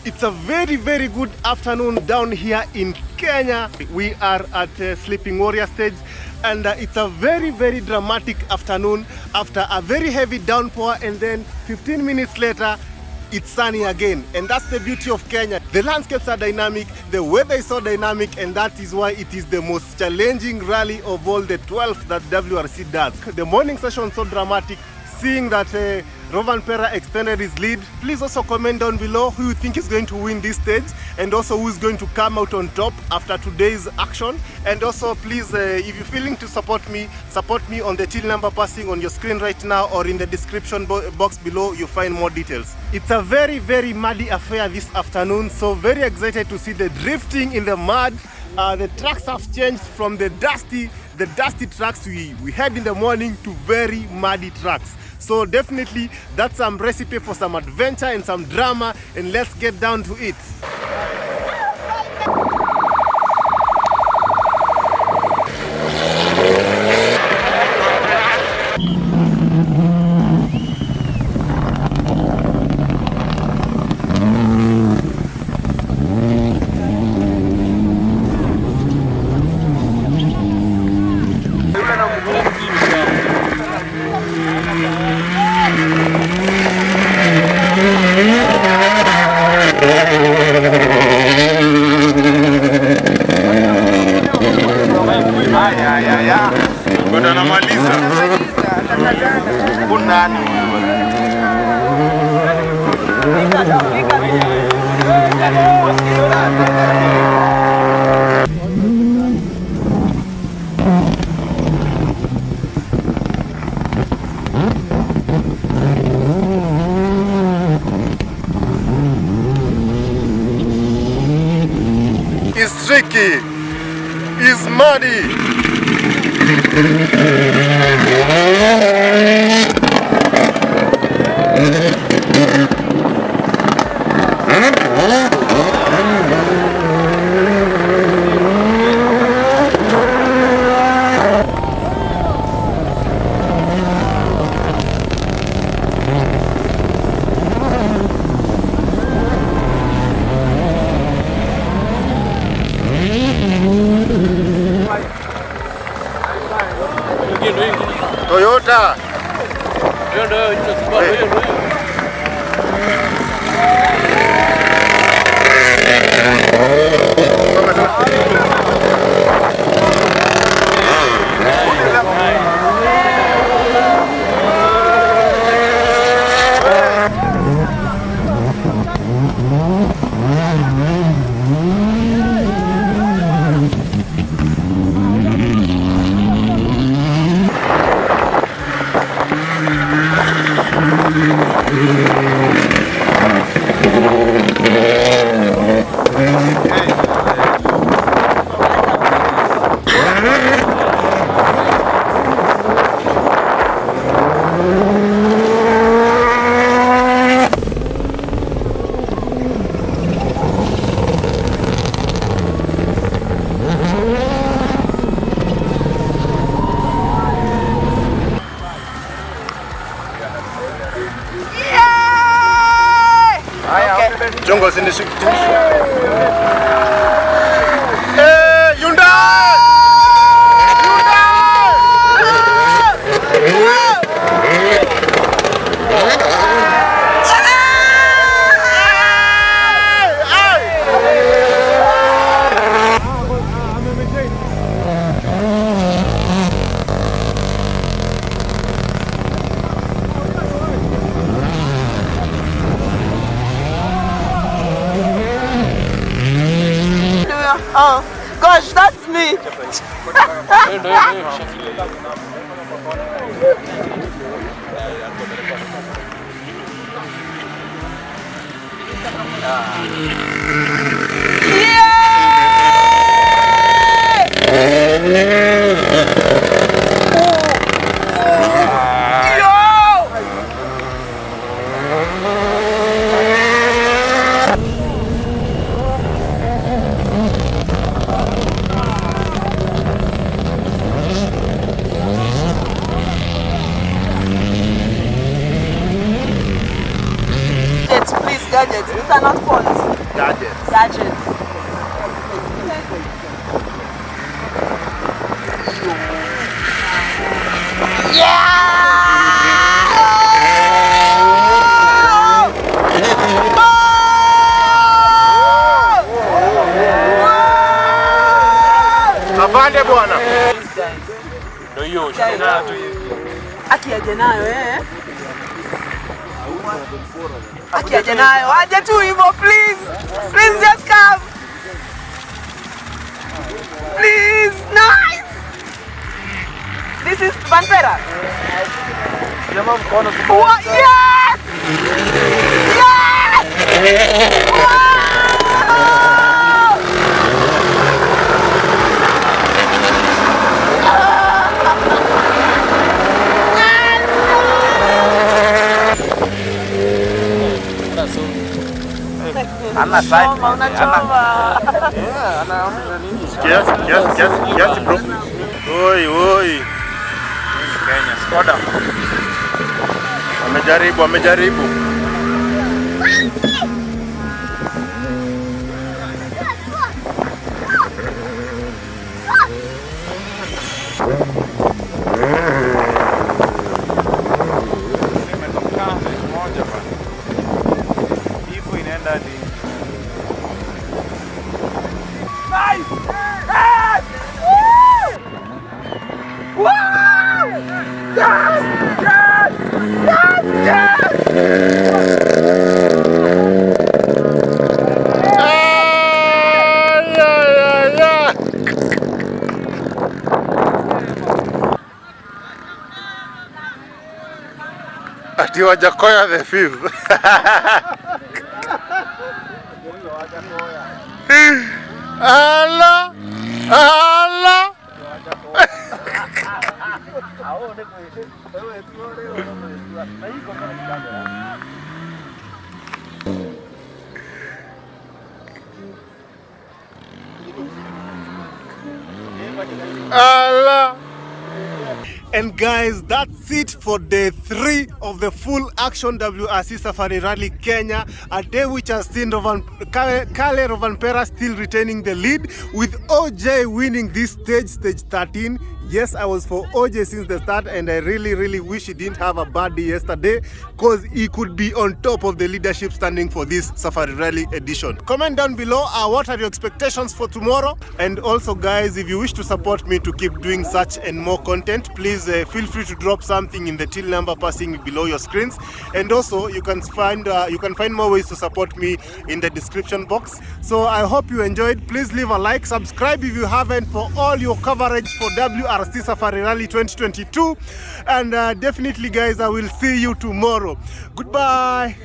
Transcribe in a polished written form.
It's a very good afternoon down here in Kenya. We are at Sleeping Warrior stage, and it's a very dramatic afternoon after a very heavy downpour, and then 15 minutes later it's sunny again. And that's the beauty of Kenya. The landscapes are dynamic, the weather is so dynamic, and that is why it is the most challenging rally of all the 12 that WRC does. The morning session so dramatic, seeing that Rovanpera extended his lead. Please also comment down below who you think is going to win this stage, and also who is going to come out on top after today's action. And also please, if you're feeling to support me on the till number passing on your screen right now, or in the description box below you find more details. It's a very muddy affair this afternoon, so very excited to see the drifting in the mud. The tracks have changed from the dusty tracks we had in the morning to very muddy tracks. So definitely that's some recipe for some adventure and some drama, and let's get down to it. It's tricky, it's muddy. Toyota. Jungles in the city. Hey, Hyundai! Oh, gosh, that's me. gadgets. Afande bwana. Ndio hiyo shida tu hivi. Akiaje nayo Akiaje nayo. Aje tu hivyo please. Please just come. Please. Nice. This is Rovanpera. Jamaa mkono. What? Yes! Yes! Wow! Ana side. Kiasi bro. Oi. Kenya Skoda. Wamejaribu. Ati Wajakoya the fifth. Allah. Allah. And guys, that's it for day 3 of the full action WRC Safari Rally Kenya, a day which has seen Kale Rovanpera still retaining the lead, with Ogier winning this stage 13. Yes, I was for Ogier since the start, and I really wish he didn't have a bad day yesterday, because he could be on top of the leadership standing for this Safari Rally edition. Comment down below what are your expectations for tomorrow, and also guys, if you wish to support me to keep doing such and more content, please feel free to drop something in the till number passing below your screens, and also you can find more ways to support me in the description box. So I hope you enjoyed. Please leave a like, subscribe if you haven't, for all your coverage for WRC Safari Rally 2022, and definitely guys, I will see you tomorrow. Goodbye.